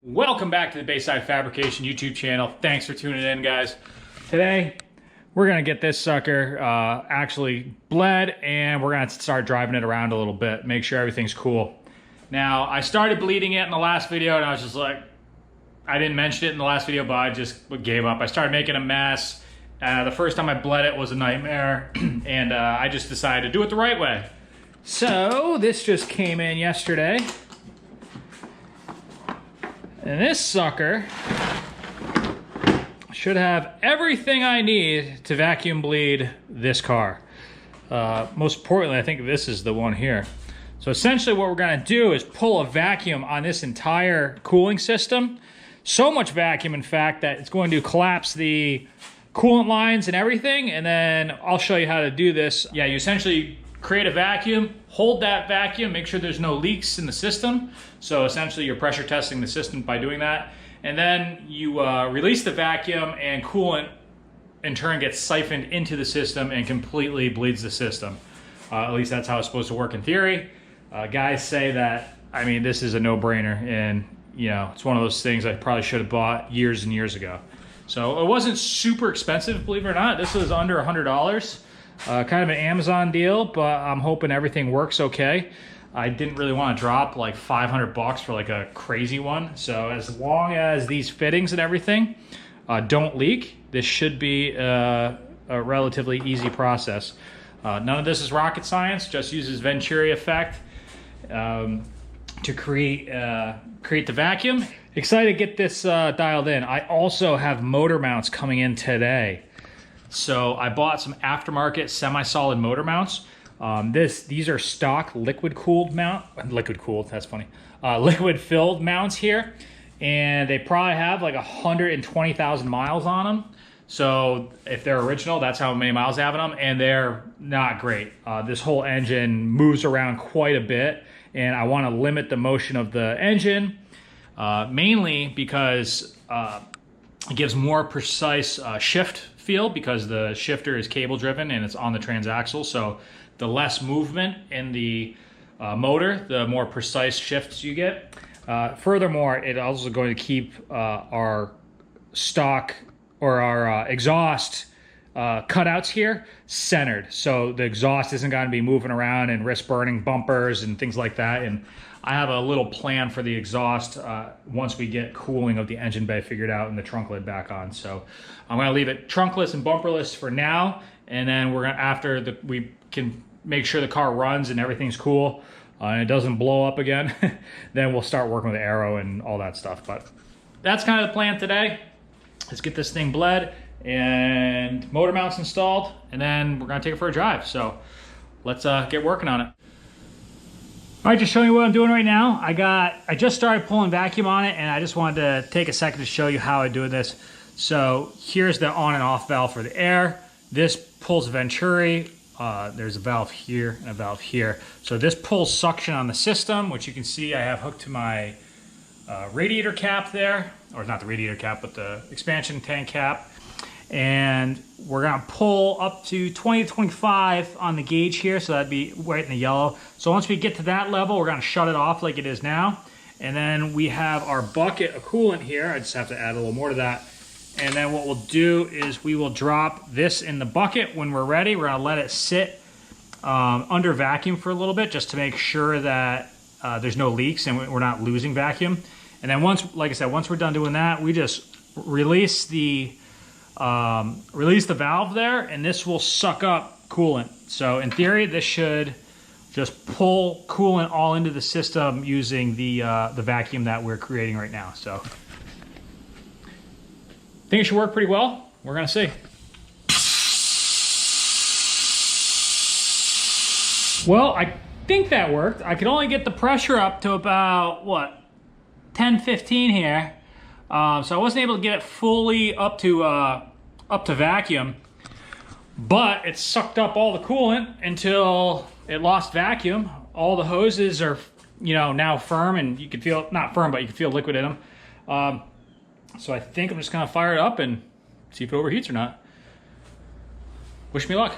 Welcome back to the Bayside Fabrication YouTube channel. Thanks for tuning in, guys. Today, we're gonna get this sucker actually bled, and we're gonna start driving it around a little bit, make sure everything's cool. Now, I started bleeding it in the last video, and I was just like, I didn't mention it in the last video, but I just gave up. I started making a mess. The first time I bled it was a nightmare, and I just decided to do it the right way. So, this just came in yesterday. And this sucker should have everything I need to vacuum bleed this car. Most importantly, I think this is the one here. So essentially what we're gonna do is pull a vacuum on this entire cooling system. So much vacuum, in fact, that it's going to collapse the coolant lines and everything. And then I'll show you how to do this. Yeah, you essentially create a vacuum, hold that vacuum, make sure there's no leaks in the system. So essentially you're pressure testing the system by doing that. And then you release the vacuum, and coolant in turn gets siphoned into the system and completely bleeds the system. At least that's how it's supposed to work in theory. Guys say that, I mean, this is a no-brainer, and you know, it's one of those things I probably should have bought years and years ago. So it wasn't super expensive, believe it or not. This was under $100. Kind of an Amazon deal, but I'm hoping everything works okay. I didn't really want to drop like 500 bucks for like a crazy one. So as long as these fittings and everything don't leak, this should be a relatively easy process. None of this is rocket science, just uses Venturi effect to create the vacuum. Excited to get this dialed in. I also have motor mounts coming in today. So I bought some aftermarket semi-solid motor mounts. These are stock liquid-filled mounts here, and they probably have like 120,000 miles on them. So if they're original, that's how many miles they have on them, and they're not great. This whole engine moves around quite a bit, and I want to limit the motion of the engine, mainly because it gives more precise shift feel, because the shifter is cable driven and it's on the transaxle. So the less movement in the motor, the more precise shifts you get. Furthermore, it also going to keep our stock or our exhaust cutouts here centered. So the exhaust isn't going to be moving around and risk burning bumpers and things like that. And I have a little plan for the exhaust once we get cooling of the engine bay figured out and the trunk lid back on. So I'm going to leave it trunkless and bumperless for now, and then we're gonna, we can make sure the car runs and everything's cool and it doesn't blow up again, then we'll start working with aero and all that stuff. But that's kind of the plan today. Let's get this thing bled and motor mounts installed, and then we're gonna take it for a drive. So let's get working on it. All right, just showing you what I'm doing right now. I just started pulling vacuum on it, and I just wanted to take a second to show you how I do this. So here's the on and off valve for the air. This pulls Venturi. There's a valve here and a valve here. So this pulls suction on the system, which you can see I have hooked to my radiator cap there, or not the radiator cap, but the expansion tank cap. And we're gonna pull up to 20 to 25 on the gauge here, so that'd be right in the yellow. So once we get to that level, we're gonna shut it off like it is now. And then we have our bucket of coolant here. I just have to add a little more to that. And then what we'll do is we will drop this in the bucket when we're ready. We're gonna let it sit under vacuum for a little bit, just to make sure that there's no leaks and we're not losing vacuum. And then once, like I said, once we're done doing that, we just release the valve there, and this will suck up coolant. So in theory, this should just pull coolant all into the system using the vacuum that we're creating right now. So I think it should work pretty well. We're gonna see. Well, I think that worked. I could only get the pressure up to about, what, 10, 15 here. So I wasn't able to get it fully up to vacuum, but it sucked up all the coolant until it lost vacuum. All the hoses are, you know, now firm, and you can feel, not firm, but you can feel liquid in them. So I think I'm just gonna fire it up and see if it overheats or not. Wish me luck.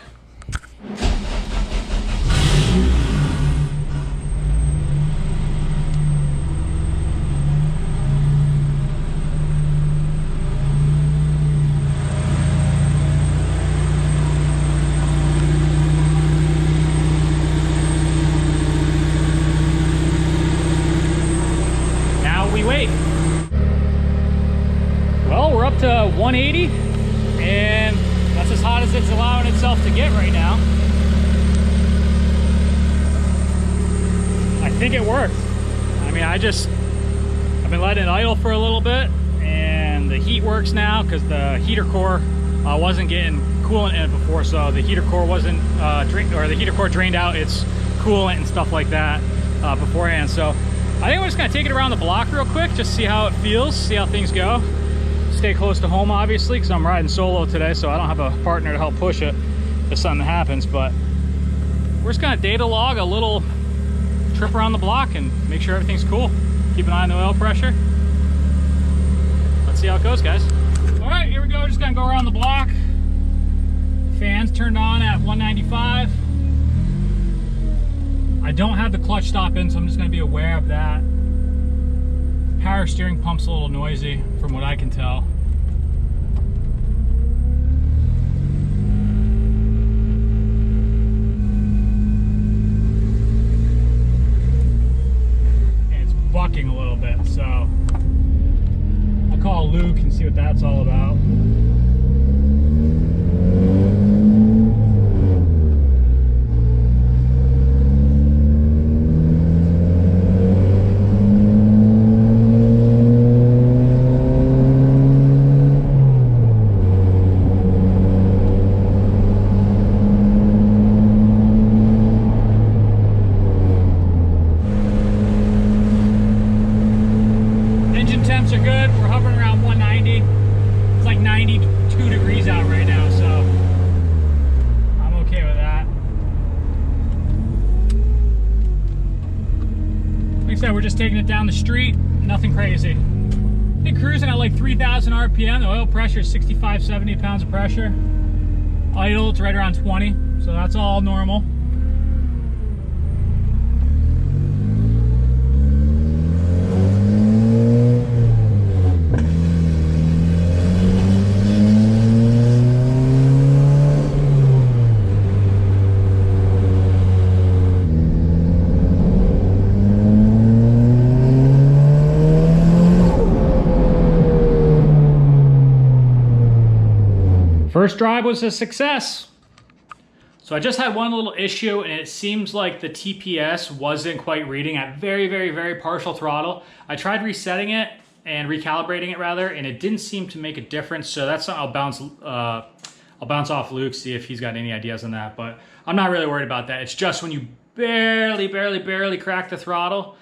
we wait. Well, we're up to 180, and that's as hot as it's allowing itself to get right now. I think it worked. I mean, I've been letting it idle for a little bit, and the heat works now because the heater core wasn't getting coolant in it before, so the heater core wasn't the heater core drained out its coolant and stuff like that beforehand. So I think we're just gonna take it around the block real quick, just see how it feels, see how things go. Stay close to home, obviously, because I'm riding solo today, so I don't have a partner to help push it if something happens. But we're just gonna data log a little trip around the block and make sure everything's cool. Keep an eye on the oil pressure. Let's see how it goes, guys. All right, here we go. Just gonna go around the block. Fans turned on at 195. I don't have the clutch stop in, so I'm just gonna be aware of that. Power steering pump's a little noisy from what I can tell. And it's bucking a little bit, so I'll call Luke and see what that's all about. Temps are good. We're hovering around 190. It's like 92 degrees out right now, so I'm okay with that. Like I said, we're just taking it down the street. Nothing crazy. I think cruising at like 3,000 RPM. The oil pressure is 65, 70 pounds of pressure. Idle, it's right around 20, so that's all normal. First drive was a success. So I just had one little issue, and it seems like the TPS wasn't quite reading at very partial throttle. I tried resetting it and recalibrating it rather, and it didn't seem to make a difference. So that's something I'll bounce off Luke, see if he's got any ideas on that. But I'm not really worried about that. It's just when you barely crack the throttle,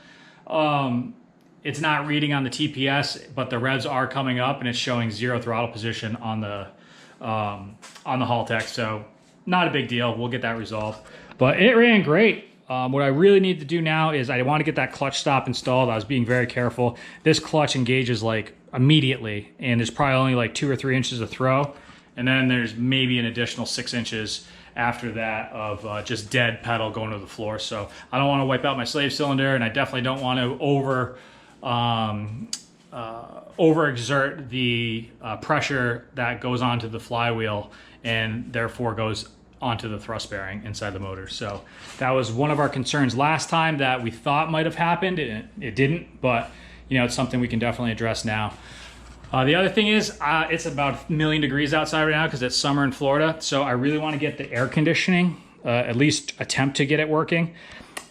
it's not reading on the TPS, but the revs are coming up, and it's showing 0 throttle position on the Haltech. So not a big deal. We'll get that resolved. But it ran great. What I really need to do now is I want to get that clutch stop installed. I was being very careful. This clutch engages like immediately, and there's probably only like 2 or 3 inches of throw, and then there's maybe an additional 6 inches after that of just dead pedal going to the floor. So I don't want to wipe out my slave cylinder, and I definitely don't want to overexert the pressure that goes onto the flywheel and therefore goes onto the thrust bearing inside the motor. So that was one of our concerns last time that we thought might have happened. It didn't, but you know, it's something we can definitely address now. The other thing is it's about 1,000,000 degrees outside right now because it's summer in Florida. So I really want to get the air conditioning, at least attempt to get it working.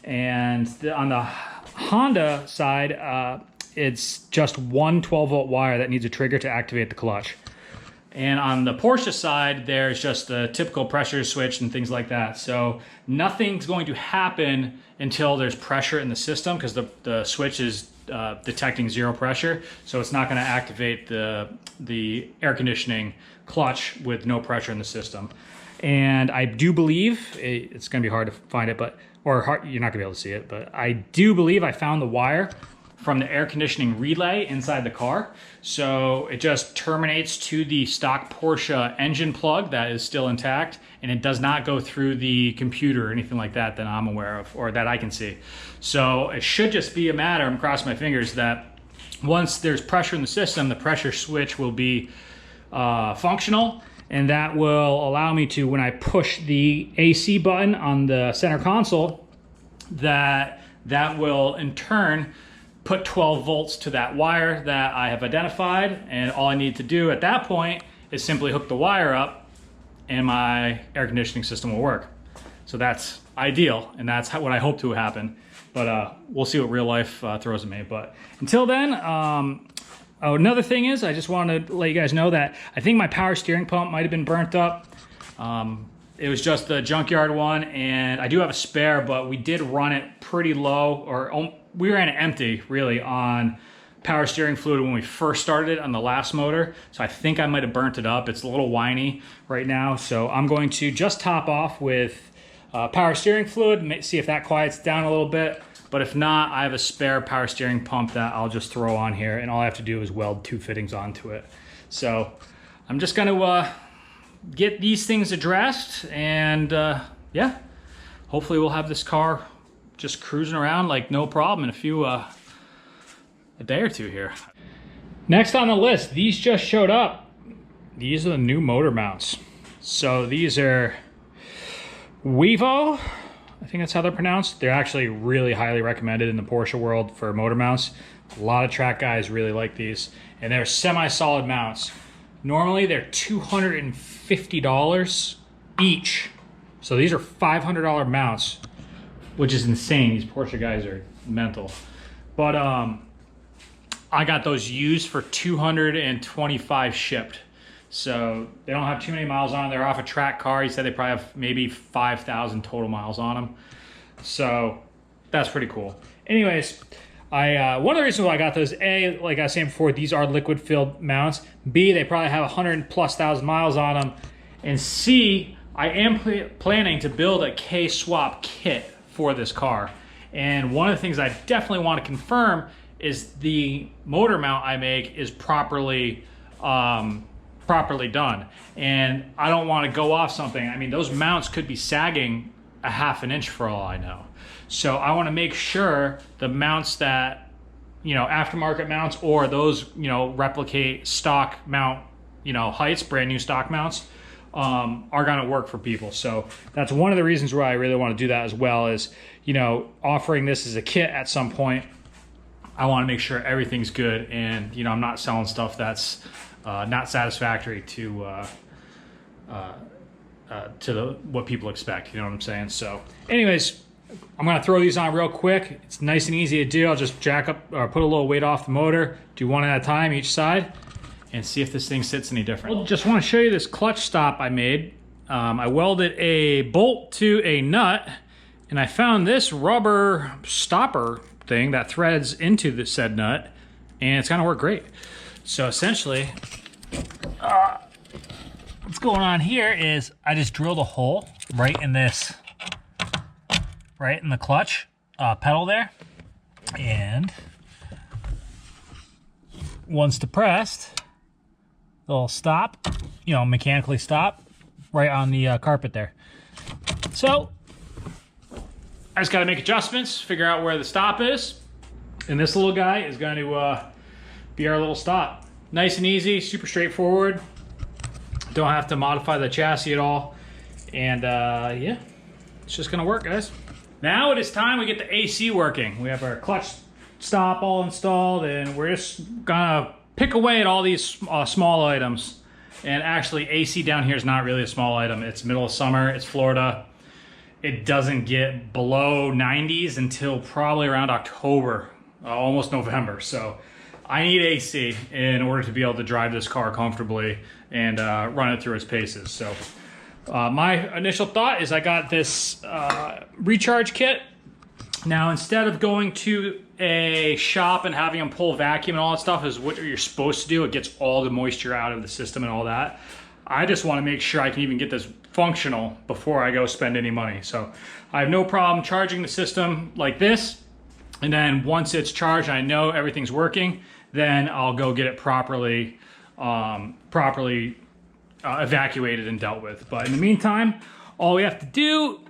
And on the Honda side, it's just one 12-volt wire that needs a trigger to activate the clutch. And on the Porsche side, there's just the typical pressure switch and things like that. So nothing's going to happen until there's pressure in the system because the switch is detecting 0 pressure. So it's not going to activate the air conditioning clutch with no pressure in the system. And I do believe, it's going to be hard to find it, you're not going to be able to see it, but I do believe I found the wire from the air conditioning relay inside the car. So it just terminates to the stock Porsche engine plug that is still intact, and it does not go through the computer or anything like that that I'm aware of or that I can see. So it should just be a matter, I'm crossing my fingers, that once there's pressure in the system, the pressure switch will be functional, and that will allow me to, when I push the AC button on the center console, that will in turn put 12 volts to that wire that I have identified, and all I need to do at that point is simply hook the wire up and my air conditioning system will work. So that's ideal, and that's what I hope to happen. But we'll see what real life throws at me. But until then, another thing is I just wanted to let you guys know that I think my power steering pump might have been burnt up. It was just the junkyard one, and I do have a spare, but we did run it pretty low, or we ran it empty really on power steering fluid when we first started it on the last motor. So I think I might have burnt it up. It's a little whiny right now. So I'm going to just top off with power steering fluid, see if that quiets down a little bit. But if not, I have a spare power steering pump that I'll just throw on here, and all I have to do is weld 2 fittings onto it. So I'm just gonna get these things addressed, and yeah, hopefully we'll have this car just cruising around like no problem in a day or two here. Next on the list, these just showed up. These are the new motor mounts. So these are Wevo, I think that's how they're pronounced. They're actually really highly recommended in the Porsche world for motor mounts. A lot of track guys really like these, and they're semi-solid mounts. Normally they're $250 each. So these are $500 mounts, which is insane. These Porsche guys are mental. But I got those used for $225 shipped. So they don't have too many miles on them. They're off a track car. He said they probably have maybe 5,000 total miles on them. So that's pretty cool. Anyways, one of the reasons why I got those, A, like I was saying before, these are liquid filled mounts. B, they probably have 100,000+ miles on them. And C, I am planning to build a K-swap kit for this car. And one of the things I definitely want to confirm is the motor mount I make is properly done. And I don't want to go off something. I mean, those mounts could be sagging a ½ an inch for all I know. So I want to make sure the mounts that, aftermarket mounts, or those, replicate stock mount, heights, brand new stock mounts, are going to work for people. So that's one of the reasons why I really want to do that as well, is, offering this as a kit at some point. I want to make sure everything's good, and, I'm not selling stuff that's not satisfactory to what people expect. You know what I'm saying? So anyways, I'm going to throw these on real quick. It's nice and easy to do. I'll just jack up or put a little weight off the motor, do one at a time each side, and see if this thing sits any different. I just want to show you this clutch stop I made. I welded a bolt to a nut, and I found this rubber stopper thing that threads into the said nut, and it's going to work great. So essentially, what's going on here is I just drilled a hole right in the clutch pedal there, and once depressed, it'll stop, mechanically stop right on the carpet there. So I just got to make adjustments, figure out where the stop is, and this little guy is going to be our little stop. Nice and easy, super straightforward. Don't have to modify the chassis at all. And yeah, it's just gonna work, guys. Now it is time we get the AC working. We have our clutch stop all installed, and we're just gonna pick away at all these small items. And actually, AC down here is not really a small item. It's middle of summer, it's Florida. It doesn't get below 90s until probably around October, almost November. So I need AC in order to be able to drive this car comfortably and run it through its paces. So my initial thought is I got this recharge kit. Now, instead of going to a shop and having them pull vacuum and all that stuff is what you're supposed to do, it gets all the moisture out of the system and all that. I just want to make sure I can even get this functional before I go spend any money. So I have no problem charging the system like this. And then once it's charged, I know everything's working, then I'll go get it properly evacuated and dealt with. But in the meantime, all we have to do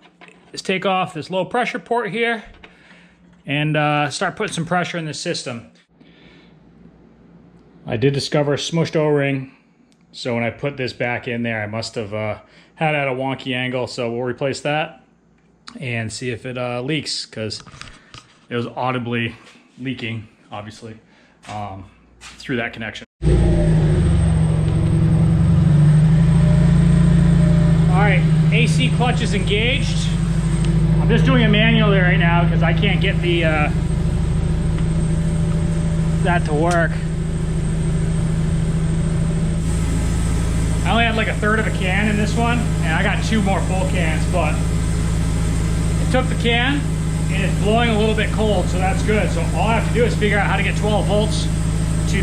is take off this low pressure port here and start putting some pressure in the system. I did discover a smushed O-ring, so when I put this back in there, I must have had it at a wonky angle, so we'll replace that and see if it leaks, because it was audibly leaking obviously, through that connection. All right, AC clutch is engaged. I'm just doing it manually right now because I can't get the that to work. I only had like 1/3 of a can in this one, and I got 2 more full cans, but I took the can and it's blowing a little bit cold, so that's good. So all I have to do is figure out how to get 12 volts to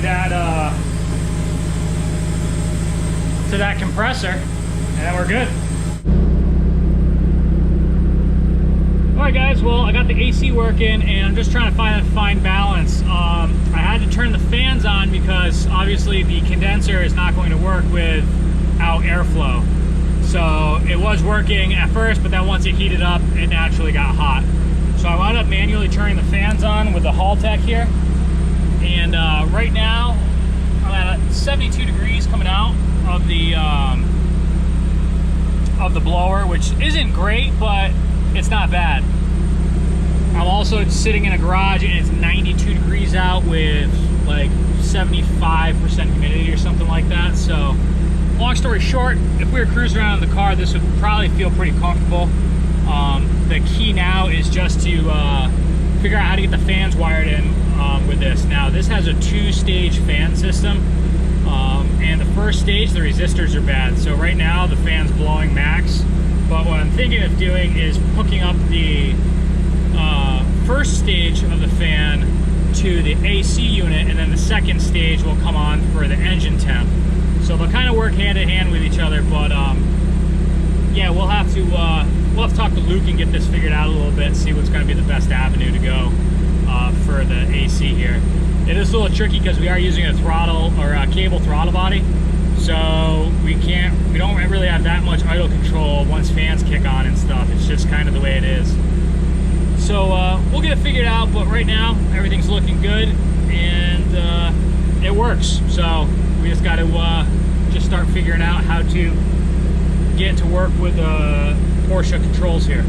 that compressor, and then we're good. All right, guys, well, I got the AC working, and I'm just trying to find a fine balance. I had to turn the fans on because obviously the condenser is not going to work without airflow. So it was working at first, but then once it heated up, it naturally got hot. So I wound up manually turning the fans on with the Haltech here. And right now, I'm at 72 degrees coming out of the blower, which isn't great, but it's not bad. I'm also sitting in a garage and it's 92 degrees out with like 75% humidity or something like that. So long story short, if we were cruising around in the car, this would probably feel pretty comfortable. The key now is just to figure out how to get the fans wired in with this. Now this has a 2-stage fan system, and the first stage, the resistors are bad. So right now the fan's blowing max. But what I'm thinking of doing is hooking up the first stage of the fan to the AC unit, and then the second stage will come on for the engine temp. So they'll kind of work hand in hand with each other. But yeah, we'll have to talk to Luke and get this figured out a little bit, see what's going to be the best avenue to go for the AC here. It is a little tricky because we are using a throttle or a cable throttle body. So we don't really have that much idle control once fans kick on and stuff. It's just kind of the way it is. So we'll get it figured out, but right now everything's looking good and it works. So we just got to just start figuring out how to get to work with Porsche controls here.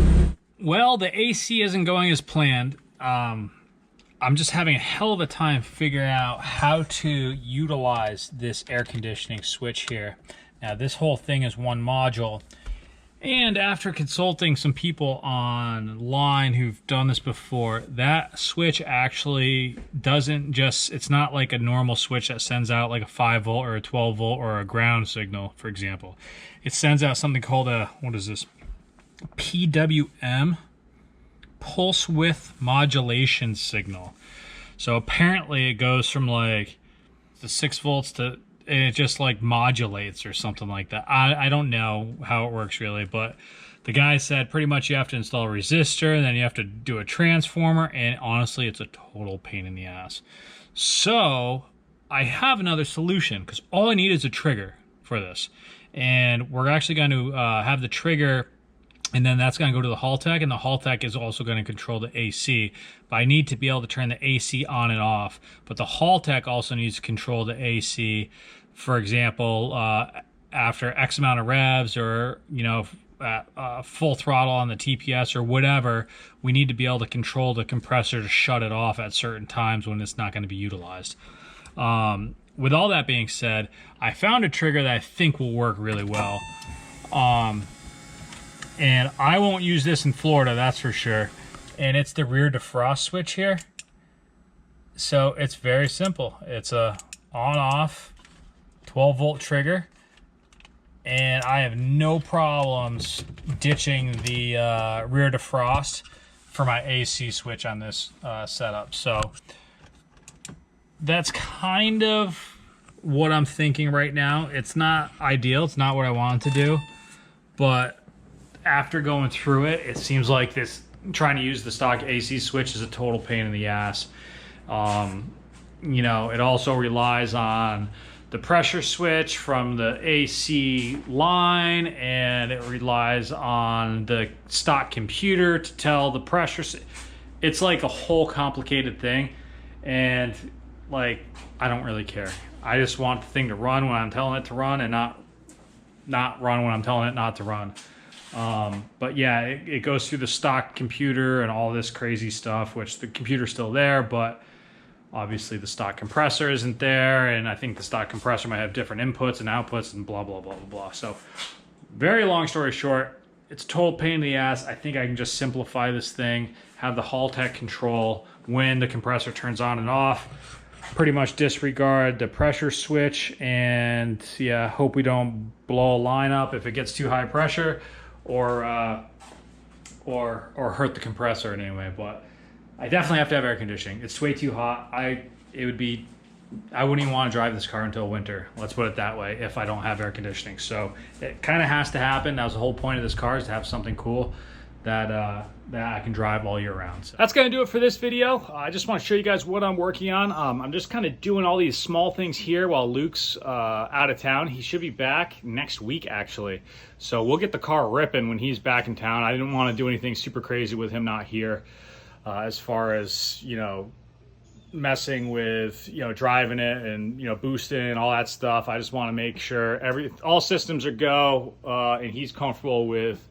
Well, the AC isn't going as planned. I'm just having a hell of a time figuring out how to utilize this air conditioning switch here. Now, this whole thing is one module. And after consulting some people online who've done this before, that switch actually doesn't it's not like a normal switch that sends out like a 5 volt or a 12 volt or a ground signal, for example. It sends out something called what is this? PWM. Pulse width modulation signal. So apparently it goes from like the 6 volts to, and it just like modulates or something like that. I don't know how it works really, but the guy said pretty much you have to install a resistor and then you have to do a transformer, and honestly it's a total pain in the ass. So I have another solution, because all I need is a trigger for this, and we're actually going to have the trigger, and then that's going to go to the Haltech, and the Haltech is also going to control the AC. But I need to be able to turn the AC on and off. But the Haltech also needs to control the AC. For example, after X amount of revs, or full throttle on the TPS or whatever, we need to be able to control the compressor to shut it off at certain times when it's not going to be utilized. With all that being said, I found a trigger that I think will work really well. And I won't use this in Florida, that's for sure. And it's the rear defrost switch here. So it's very simple. It's a on-off 12 volt trigger. And I have no problems ditching the rear defrost for my AC switch on this setup. So that's kind of what I'm thinking right now. It's not ideal. It's not what I wanted to do. But after going through it, it seems like trying to use the stock AC switch is a total pain in the ass. It also relies on the pressure switch from the AC line, and it relies on the stock computer to tell the pressure. It's like a whole complicated thing, and like, I don't really care. I just want the thing to run when I'm telling it to run, and not run when I'm telling it not to run. But yeah, it goes through the stock computer and all this crazy stuff, which the computer's still there, but Obviously the stock compressor isn't there, and I think the stock compressor might have different inputs and outputs and blah, blah, blah, blah, blah. So very long story short, it's a total pain in the ass. I think I can just simplify this thing, have the Hall Tech control when the compressor turns on and off, pretty much disregard the pressure switch, and yeah, hope we don't blow a line up if it gets too high pressure, or hurt the compressor in any way. But I definitely have to have air conditioning. It's way too hot. I wouldn't even want to drive this car until winter. Let's put it that way, if I don't have air conditioning. So it kind of has to happen. That was the whole point of this car, is to have something cool that I can drive all year round. So that's going to do it for this video. I just want to show you guys what I'm working on. I'm just kind of doing all these small things here while Luke's out of town. He should be back next week, actually. So we'll get the car ripping when he's back in town. I didn't want to do anything super crazy with him not here, as far as, you know, messing with, you know, driving it and, you know, boosting and all that stuff. I just want to make sure all systems are go, and he's comfortable with,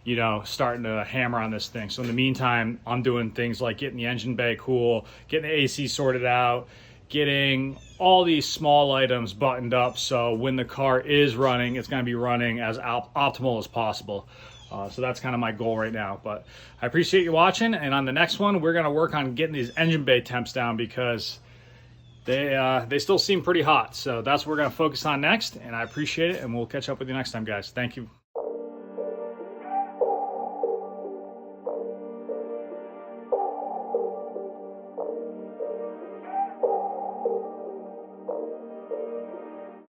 you know, starting to hammer on this thing. So in the meantime, I'm doing things like getting the engine bay cool, getting the AC sorted out, getting all these small items buttoned up, so when the car is running, it's going to be running as optimal as possible. So that's kind of my goal right now. But I appreciate you watching, and on the next one, we're going to work on getting these engine bay temps down, because they still seem pretty hot. So that's what we're going to focus on next, and I appreciate it, and we'll catch up with you next time, guys. Thank you.